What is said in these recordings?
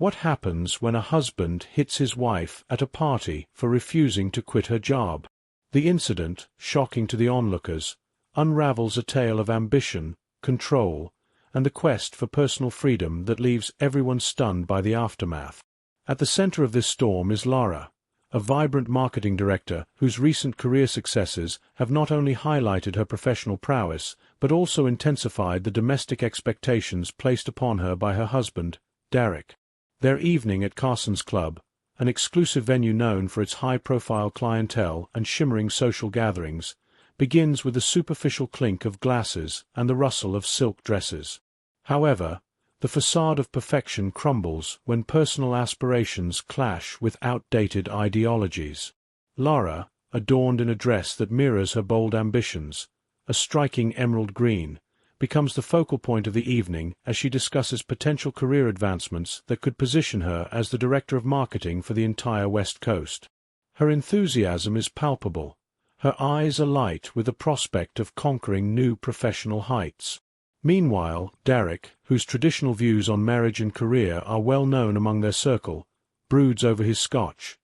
What happens when a husband hits his wife at a party for refusing to quit her job? The incident, shocking to the onlookers, unravels a tale of ambition, control, and the quest for personal freedom that leaves everyone stunned by the aftermath. At the center of this storm is Lara, a vibrant marketing director whose recent career successes have not only highlighted her professional prowess, but also intensified the domestic expectations placed upon her by her husband, Derek. Their evening at Carson's Club, an exclusive venue known for its high-profile clientele and shimmering social gatherings, begins with a superficial clink of glasses and the rustle of silk dresses. However, the facade of perfection crumbles when personal aspirations clash with outdated ideologies. Lara, adorned in a dress that mirrors her bold ambitions, a striking emerald green, becomes the focal point of the evening as she discusses potential career advancements that could position her as the director of marketing for the entire West Coast. Her enthusiasm is palpable, her eyes alight with the prospect of conquering new professional heights. Meanwhile, Derek, whose traditional views on marriage and career are well known among their circle, broods over his scotch,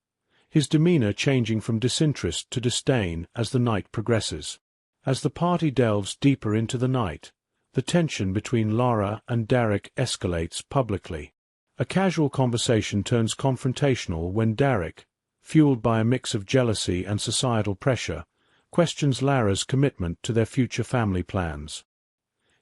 his demeanor changing from disinterest to disdain as the night progresses. As the party delves deeper into the night, the tension between Lara and Derek escalates publicly. A casual conversation turns confrontational when Derek, fueled by a mix of jealousy and societal pressure, questions Lara's commitment to their future family plans.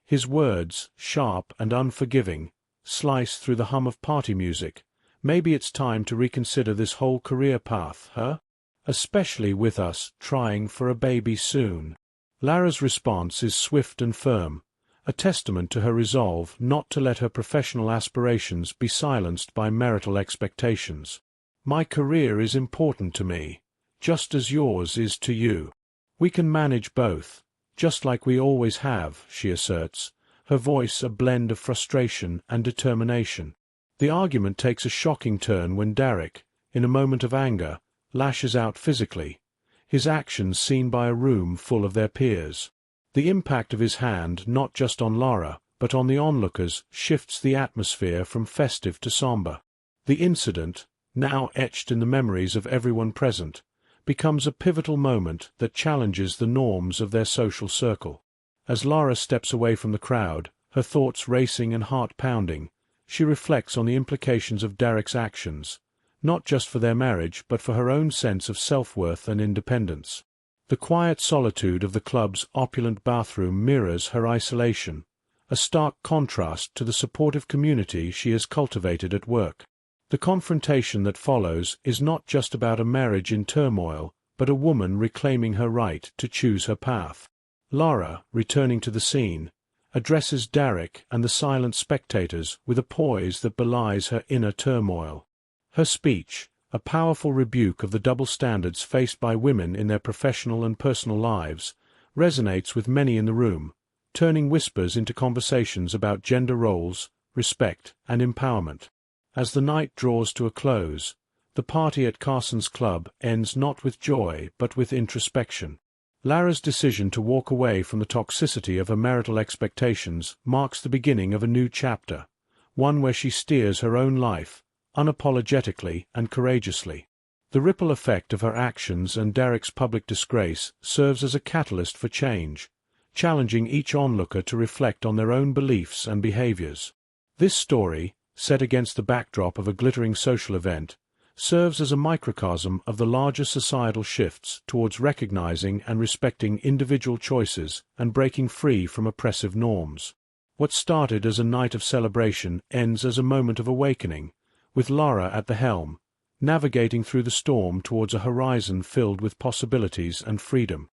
His words, sharp and unforgiving, slice through the hum of party music. Maybe it's time to reconsider this whole career path, huh? Especially with us trying for a baby soon. Lara's response is swift and firm, a testament to her resolve not to let her professional aspirations be silenced by marital expectations. My career is important to me, just as yours is to you. We can manage both, just like we always have, she asserts, her voice a blend of frustration and determination. The argument takes a shocking turn when Derek, in a moment of anger, lashes out physically, his actions seen by a room full of their peers. The impact of his hand not just on Lara, but on the onlookers, shifts the atmosphere from festive to somber. The incident, now etched in the memories of everyone present, becomes a pivotal moment that challenges the norms of their social circle. As Lara steps away from the crowd, her thoughts racing and heart pounding, she reflects on the implications of Derek's actions, not just for their marriage but for her own sense of self-worth and independence. The quiet solitude of the club's opulent bathroom mirrors her isolation, a stark contrast to the supportive community she has cultivated at work. The confrontation that follows is not just about a marriage in turmoil, but a woman reclaiming her right to choose her path. Lara, returning to the scene, addresses Derek and the silent spectators with a poise that belies her inner turmoil. Her speech, a powerful rebuke of the double standards faced by women in their professional and personal lives, resonates with many in the room, turning whispers into conversations about gender roles, respect, and empowerment. As the night draws to a close, the party at Carson's Club ends not with joy but with introspection. Lara's decision to walk away from the toxicity of her marital expectations marks the beginning of a new chapter, one where she steers her own life, unapologetically and courageously. The ripple effect of her actions and Derek's public disgrace serves as a catalyst for change, challenging each onlooker to reflect on their own beliefs and behaviors. This story, set against the backdrop of a glittering social event, serves as a microcosm of the larger societal shifts towards recognizing and respecting individual choices and breaking free from oppressive norms. What started as a night of celebration ends as a moment of awakening, with Lara at the helm, navigating through the storm towards a horizon filled with possibilities and freedom.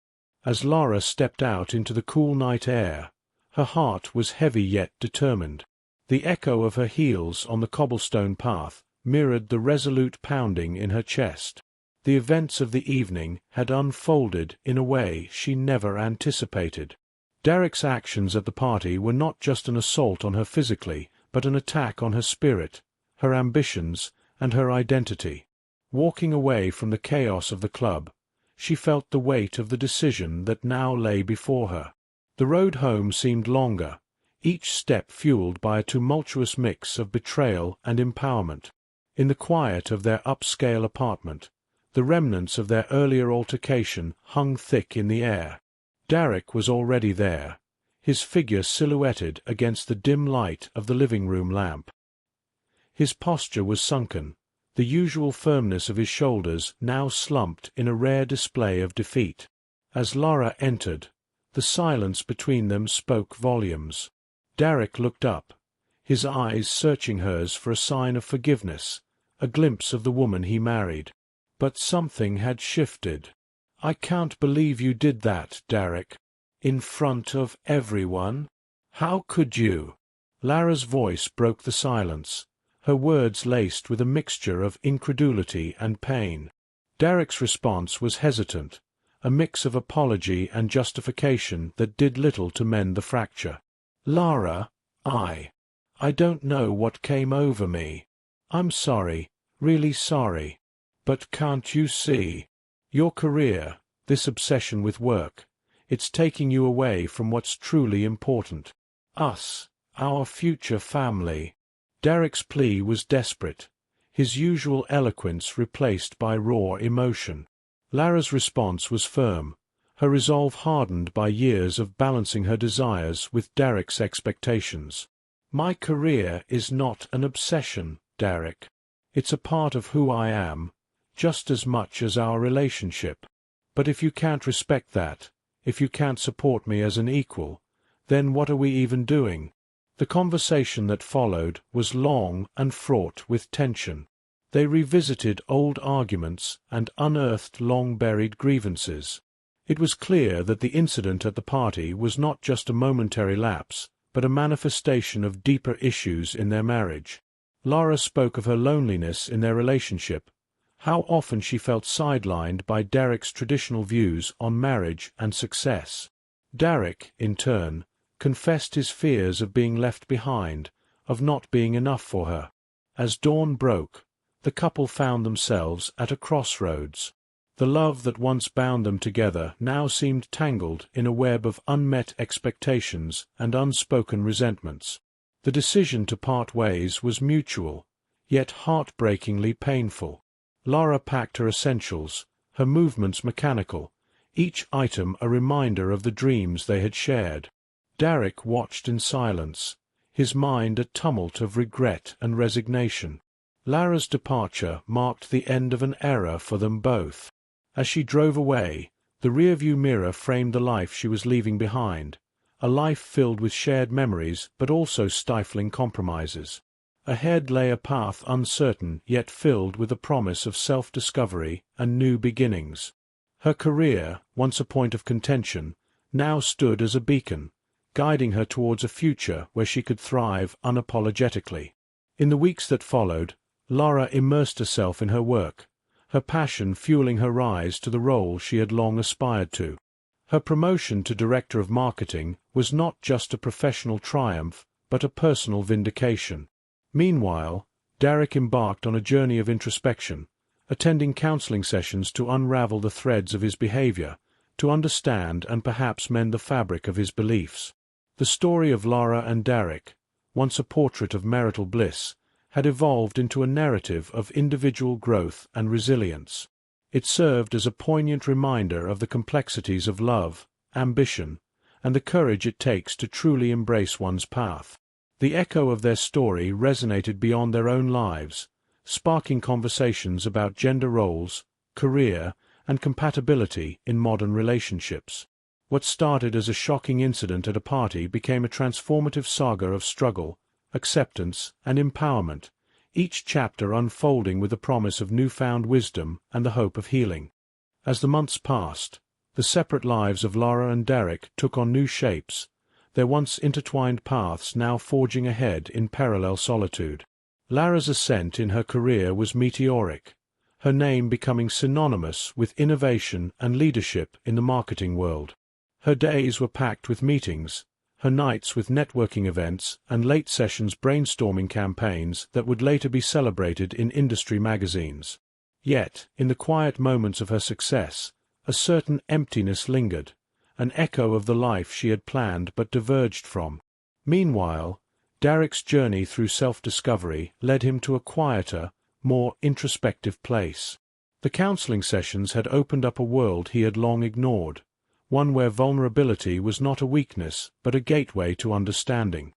As Lara stepped out into the cool night air, her heart was heavy yet determined. The echo of her heels on the cobblestone path mirrored the resolute pounding in her chest. The events of the evening had unfolded in a way she never anticipated. Derek's actions at the party were not just an assault on her physically, but an attack on her spirit, her ambitions, and her identity. Walking away from the chaos of the club, she felt the weight of the decision that now lay before her. The road home seemed longer, each step fueled by a tumultuous mix of betrayal and empowerment. In the quiet of their upscale apartment, the remnants of their earlier altercation hung thick in the air. Derek was already there, his figure silhouetted against the dim light of the living-room lamp. His posture was sunken, the usual firmness of his shoulders now slumped in a rare display of defeat. As Lara entered, the silence between them spoke volumes. Derek looked up, his eyes searching hers for a sign of forgiveness, a glimpse of the woman he married. But something had shifted. "I can't believe you did that, Derek. In front of everyone? How could you?" Lara's voice broke the silence, her words laced with a mixture of incredulity and pain. Derek's response was hesitant, a mix of apology and justification that did little to mend the fracture. "Lara, I don't know what came over me. I'm sorry, really sorry. But can't you see? Your career, this obsession with work, it's taking you away from what's truly important. Us, our future family." Derek's plea was desperate, his usual eloquence replaced by raw emotion. Lara's response was firm, her resolve hardened by years of balancing her desires with Derek's expectations. "My career is not an obsession, Derek. It's a part of who I am, just as much as our relationship. But if you can't respect that, if you can't support me as an equal, then what are we even doing?" The conversation that followed was long and fraught with tension. They revisited old arguments and unearthed long-buried grievances. It was clear that the incident at the party was not just a momentary lapse, but a manifestation of deeper issues in their marriage. Lara spoke of her loneliness in their relationship, how often she felt sidelined by Derek's traditional views on marriage and success. Derek, in turn, confessed his fears of being left behind, of not being enough for her. As dawn broke, the couple found themselves at a crossroads. The love that once bound them together now seemed tangled in a web of unmet expectations and unspoken resentments. The decision to part ways was mutual, yet heartbreakingly painful. Lara packed her essentials, her movements mechanical, each item a reminder of the dreams they had shared. Derek watched in silence, his mind a tumult of regret and resignation. Lara's departure marked the end of an era for them both. As she drove away, the rearview mirror framed the life she was leaving behind, a life filled with shared memories but also stifling compromises. Ahead lay a path uncertain yet filled with the promise of self-discovery and new beginnings. Her career, once a point of contention, now stood as a beacon, guiding her towards a future where she could thrive unapologetically. In the weeks that followed, Lara immersed herself in her work, her passion fueling her rise to the role she had long aspired to. Her promotion to Director of Marketing was not just a professional triumph, but a personal vindication. Meanwhile, Derek embarked on a journey of introspection, attending counseling sessions to unravel the threads of his behavior, to understand and perhaps mend the fabric of his beliefs. The story of Lara and Derek, once a portrait of marital bliss, had evolved into a narrative of individual growth and resilience. It served as a poignant reminder of the complexities of love, ambition, and the courage it takes to truly embrace one's path. The echo of their story resonated beyond their own lives, sparking conversations about gender roles, career, and compatibility in modern relationships. What started as a shocking incident at a party became a transformative saga of struggle, acceptance, and empowerment, each chapter unfolding with the promise of newfound wisdom and the hope of healing. As the months passed, the separate lives of Lara and Derek took on new shapes, their once intertwined paths now forging ahead in parallel solitude. Lara's ascent in her career was meteoric, her name becoming synonymous with innovation and leadership in the marketing world. Her days were packed with meetings, her nights with networking events and late sessions brainstorming campaigns that would later be celebrated in industry magazines. Yet, in the quiet moments of her success, a certain emptiness lingered, an echo of the life she had planned but diverged from. Meanwhile, Derek's journey through self-discovery led him to a quieter, more introspective place. The counseling sessions had opened up a world he had long ignored, one where vulnerability was not a weakness but a gateway to understanding.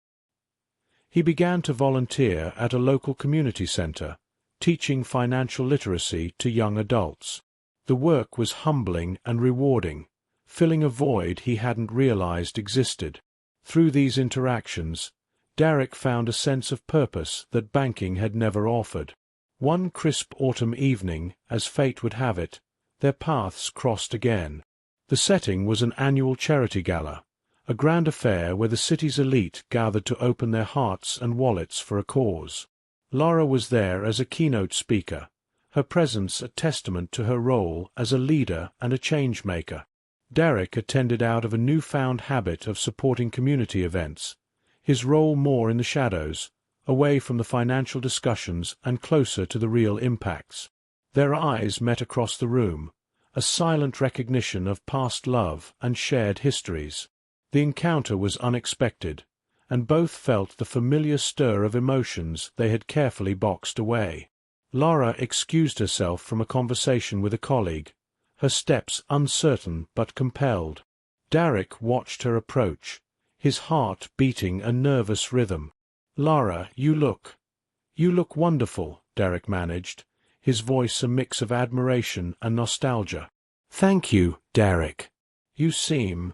He began to volunteer at a local community center, teaching financial literacy to young adults. The work was humbling and rewarding, filling a void he hadn't realized existed. Through these interactions, Derek found a sense of purpose that banking had never offered. One crisp autumn evening, as fate would have it, their paths crossed again. The setting was an annual charity gala, a grand affair where the city's elite gathered to open their hearts and wallets for a cause. Lara was there as a keynote speaker, her presence a testament to her role as a leader and a change-maker. Derek attended out of a newfound habit of supporting community events, his role more in the shadows, away from the financial discussions and closer to the real impacts. Their eyes met across the room, a silent recognition of past love and shared histories. The encounter was unexpected, and both felt the familiar stir of emotions they had carefully boxed away. Lara excused herself from a conversation with a colleague, her steps uncertain but compelled. Derek watched her approach, his heart beating a nervous rhythm. "Lara, you look wonderful," Derek managed, his voice a mix of admiration and nostalgia. "Thank you, Derek. You seem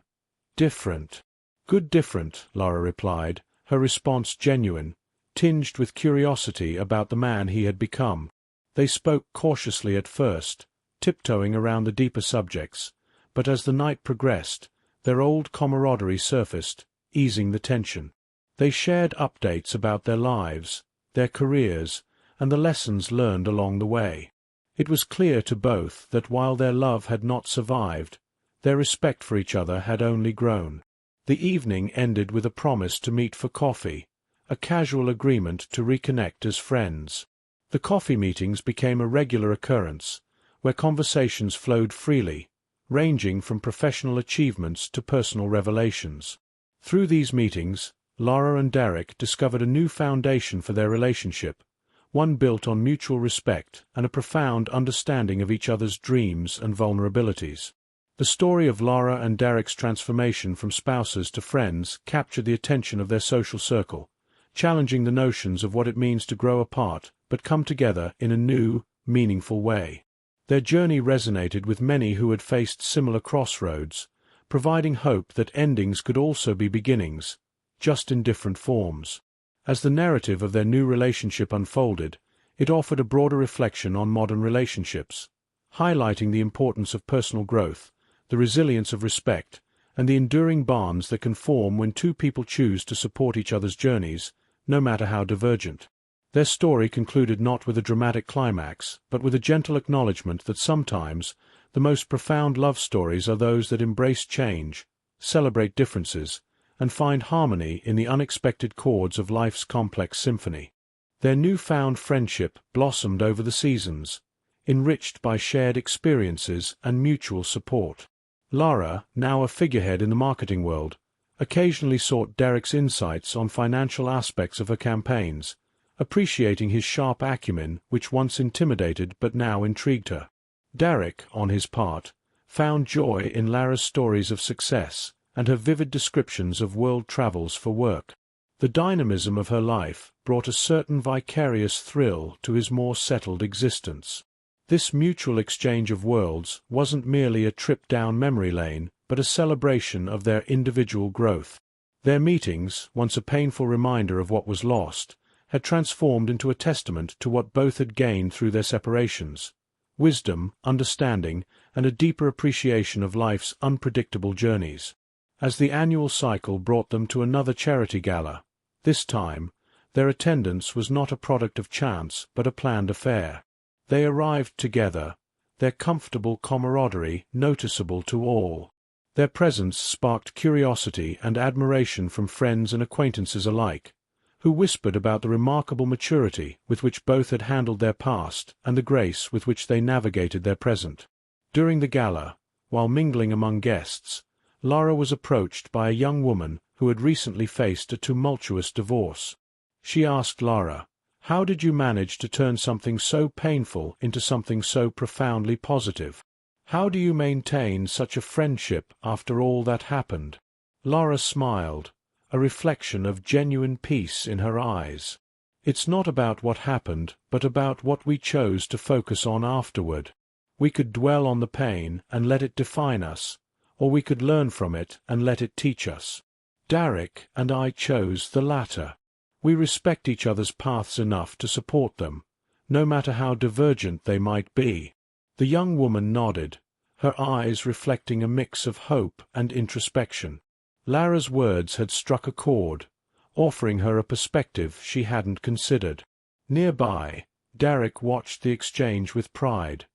different." "Good different," Lara replied, her response genuine, tinged with curiosity about the man he had become. They spoke cautiously at first, tiptoeing around the deeper subjects, but as the night progressed, their old camaraderie surfaced, easing the tension. They shared updates about their lives, their careers, and the lessons learned along the way. It was clear to both that while their love had not survived, their respect for each other had only grown. The evening ended with a promise to meet for coffee, a casual agreement to reconnect as friends. The coffee meetings became a regular occurrence, where conversations flowed freely, ranging from professional achievements to personal revelations. Through these meetings, Lara and Derek discovered a new foundation for their relationship, one built on mutual respect and a profound understanding of each other's dreams and vulnerabilities. The story of Lara and Derek's transformation from spouses to friends captured the attention of their social circle, challenging the notions of what it means to grow apart but come together in a new, meaningful way. Their journey resonated with many who had faced similar crossroads, providing hope that endings could also be beginnings, just in different forms. As the narrative of their new relationship unfolded, it offered a broader reflection on modern relationships, highlighting the importance of personal growth, the resilience of respect, and the enduring bonds that can form when two people choose to support each other's journeys, no matter how divergent. Their story concluded not with a dramatic climax, but with a gentle acknowledgement that sometimes the most profound love stories are those that embrace change, celebrate differences, and find harmony in the unexpected chords of life's complex symphony. Their newfound friendship blossomed over the seasons, enriched by shared experiences and mutual support. Lara, now a figurehead in the marketing world, occasionally sought Derek's insights on financial aspects of her campaigns, appreciating his sharp acumen which once intimidated but now intrigued her. Derek, on his part, found joy in Lara's stories of success and her vivid descriptions of world travels for work. The dynamism of her life brought a certain vicarious thrill to his more settled existence. This mutual exchange of worlds wasn't merely a trip down memory lane, but a celebration of their individual growth. Their meetings, once a painful reminder of what was lost, had transformed into a testament to what both had gained through their separations: wisdom, understanding, and a deeper appreciation of life's unpredictable journeys. As the annual cycle brought them to another charity gala, this time, their attendance was not a product of chance but a planned affair. They arrived together, their comfortable camaraderie noticeable to all. Their presence sparked curiosity and admiration from friends and acquaintances alike, who whispered about the remarkable maturity with which both had handled their past and the grace with which they navigated their present. During the gala, while mingling among guests, Lara was approached by a young woman who had recently faced a tumultuous divorce. She asked Lara, "How did you manage to turn something so painful into something so profoundly positive? How do you maintain such a friendship after all that happened?" Lara smiled, a reflection of genuine peace in her eyes. "It's not about what happened, but about what we chose to focus on afterward. We could dwell on the pain and let it define us, or we could learn from it and let it teach us. Derek and I chose the latter. We respect each other's paths enough to support them, no matter how divergent they might be." The young woman nodded, her eyes reflecting a mix of hope and introspection. Lara's words had struck a chord, offering her a perspective she hadn't considered. Nearby, Derek watched the exchange with pride,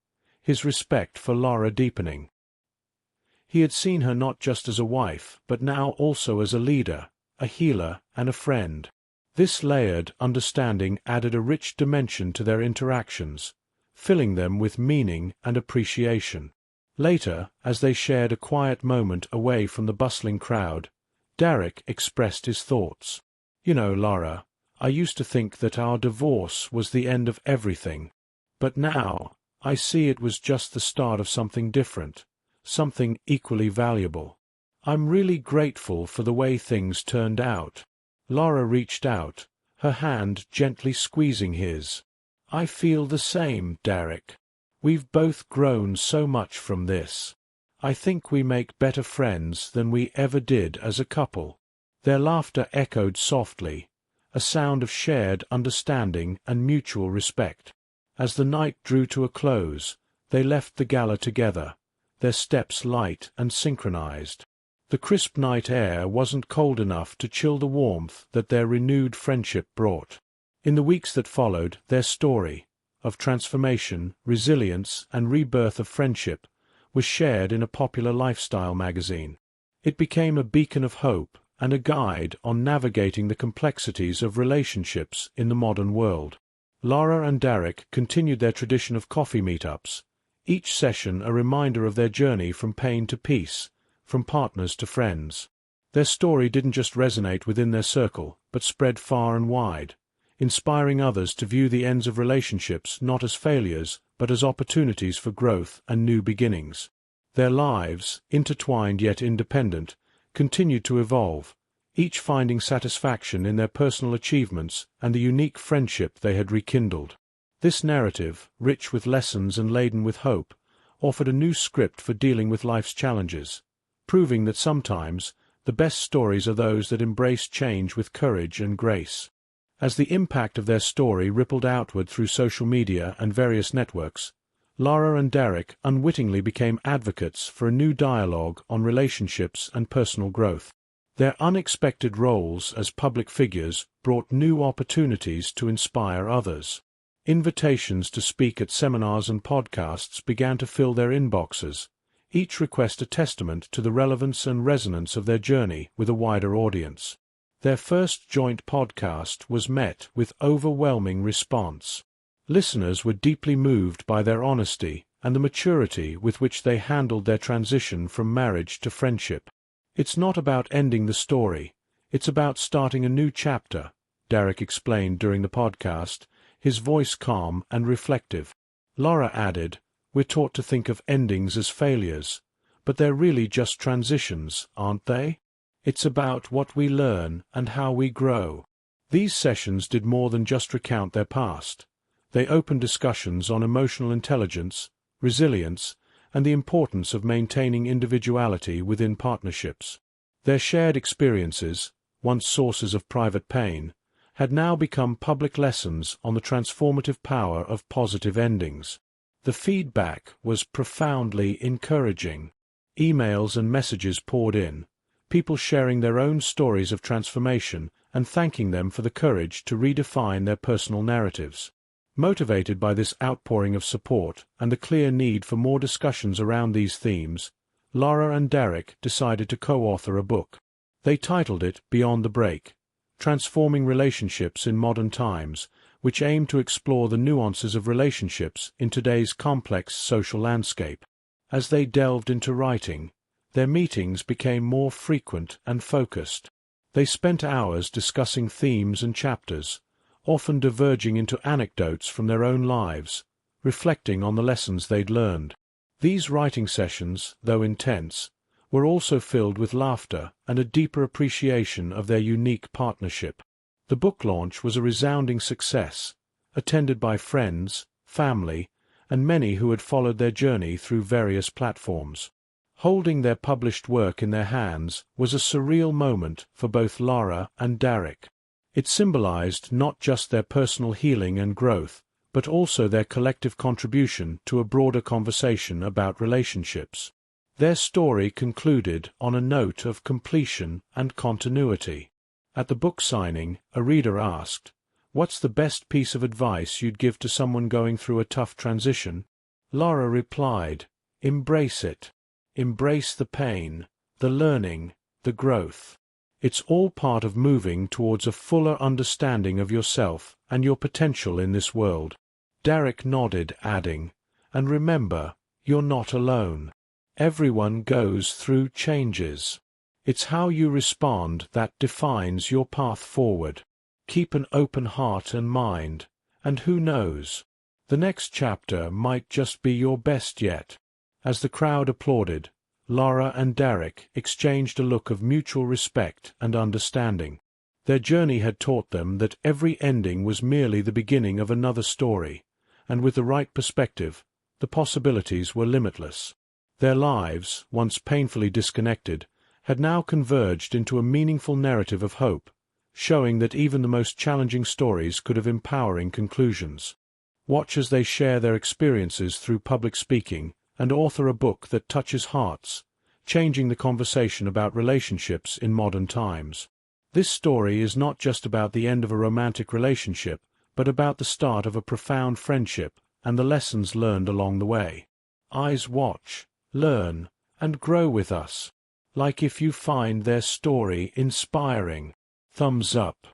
his respect for Lara deepening. He had seen her not just as a wife, but now also as a leader, a healer, and a friend. This layered understanding added a rich dimension to their interactions, filling them with meaning and appreciation. Later, as they shared a quiet moment away from the bustling crowd, Derek expressed his thoughts. "You know, Lara, I used to think that our divorce was the end of everything. But now, I see it was just the start of something different, something equally valuable. I'm really grateful for the way things turned out." Lara reached out, her hand gently squeezing his. "I feel the same, Derek. We've both grown so much from this. I think we make better friends than we ever did as a couple." Their laughter echoed softly, a sound of shared understanding and mutual respect. As the night drew to a close, they left the gala together, their steps light and synchronized. The crisp night air wasn't cold enough to chill the warmth that their renewed friendship brought. In the weeks that followed, their story, of transformation, resilience, and rebirth of friendship, was shared in a popular lifestyle magazine. It became a beacon of hope and a guide on navigating the complexities of relationships in the modern world. Lara and Derek continued their tradition of coffee meetups, each session a reminder of their journey from pain to peace, from partners to friends. Their story didn't just resonate within their circle, but spread far and wide, inspiring others to view the ends of relationships not as failures, but as opportunities for growth and new beginnings. Their lives, intertwined yet independent, continued to evolve, each finding satisfaction in their personal achievements and the unique friendship they had rekindled. This narrative, rich with lessons and laden with hope, offered a new script for dealing with life's challenges, proving that sometimes the best stories are those that embrace change with courage and grace. As the impact of their story rippled outward through social media and various networks, Lara and Derek unwittingly became advocates for a new dialogue on relationships and personal growth. Their unexpected roles as public figures brought new opportunities to inspire others. Invitations to speak at seminars and podcasts began to fill their inboxes, each request a testament to the relevance and resonance of their journey with a wider audience. Their first joint podcast was met with overwhelming response. Listeners were deeply moved by their honesty and the maturity with which they handled their transition from marriage to friendship. "It's not about ending the story, it's about starting a new chapter," Derek explained during the podcast, his voice calm and reflective. Lara added, "We're taught to think of endings as failures, but they're really just transitions, aren't they? It's about what we learn and how we grow." These sessions did more than just recount their past. They opened discussions on emotional intelligence, resilience, and the importance of maintaining individuality within partnerships. Their shared experiences, once sources of private pain, had now become public lessons on the transformative power of positive endings. The feedback was profoundly encouraging. Emails and messages poured in, people sharing their own stories of transformation and thanking them for the courage to redefine their personal narratives. Motivated by this outpouring of support and the clear need for more discussions around these themes, Lara and Derek decided to co-author a book. They titled it Beyond the Break, Transforming Relationships in Modern Times, which aimed to explore the nuances of relationships in today's complex social landscape. As they delved into writing, their meetings became more frequent and focused. They spent hours discussing themes and chapters, often diverging into anecdotes from their own lives, reflecting on the lessons they'd learned. These writing sessions, though intense, were also filled with laughter and a deeper appreciation of their unique partnership. The book launch was a resounding success, attended by friends, family, and many who had followed their journey through various platforms. Holding their published work in their hands was a surreal moment for both Lara and Derek. It symbolized not just their personal healing and growth, but also their collective contribution to a broader conversation about relationships. Their story concluded on a note of completion and continuity. At the book signing, a reader asked, "What's the best piece of advice you'd give to someone going through a tough transition?" Lara replied, "Embrace it. Embrace the pain, the learning, the growth. It's all part of moving towards a fuller understanding of yourself and your potential in this world." Derek nodded, adding, "And remember, you're not alone. Everyone goes through changes. It's how you respond that defines your path forward. Keep an open heart and mind, and who knows, the next chapter might just be your best yet." As the crowd applauded, Lara and Derek exchanged a look of mutual respect and understanding. Their journey had taught them that every ending was merely the beginning of another story, and with the right perspective, the possibilities were limitless. Their lives, once painfully disconnected, had now converged into a meaningful narrative of hope, showing that even the most challenging stories could have empowering conclusions. Watch as they share their experiences through public speaking and author a book that touches hearts, changing the conversation about relationships in modern times. This story is not just about the end of a romantic relationship, but about the start of a profound friendship and the lessons learned along the way. Eyes watch, learn, and grow with us. Like if you find their story inspiring. Thumbs up.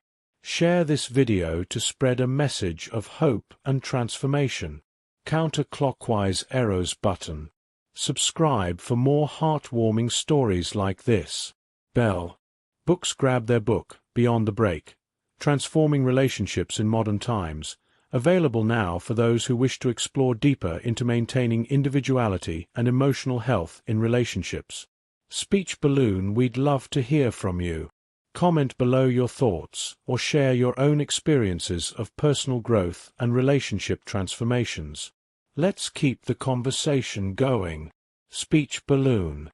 Share this video to spread a message of hope and transformation. Counterclockwise arrows button. Subscribe for more heartwarming stories like this. Bell. Books grab their book, Beyond the Break. Transforming Relationships in Modern Times. Available now for those who wish to explore deeper into maintaining individuality and emotional health in relationships. Speech Balloon, we'd love to hear from you. Comment below your thoughts or share your own experiences of personal growth and relationship transformations. Let's keep the conversation going. Speech Balloon.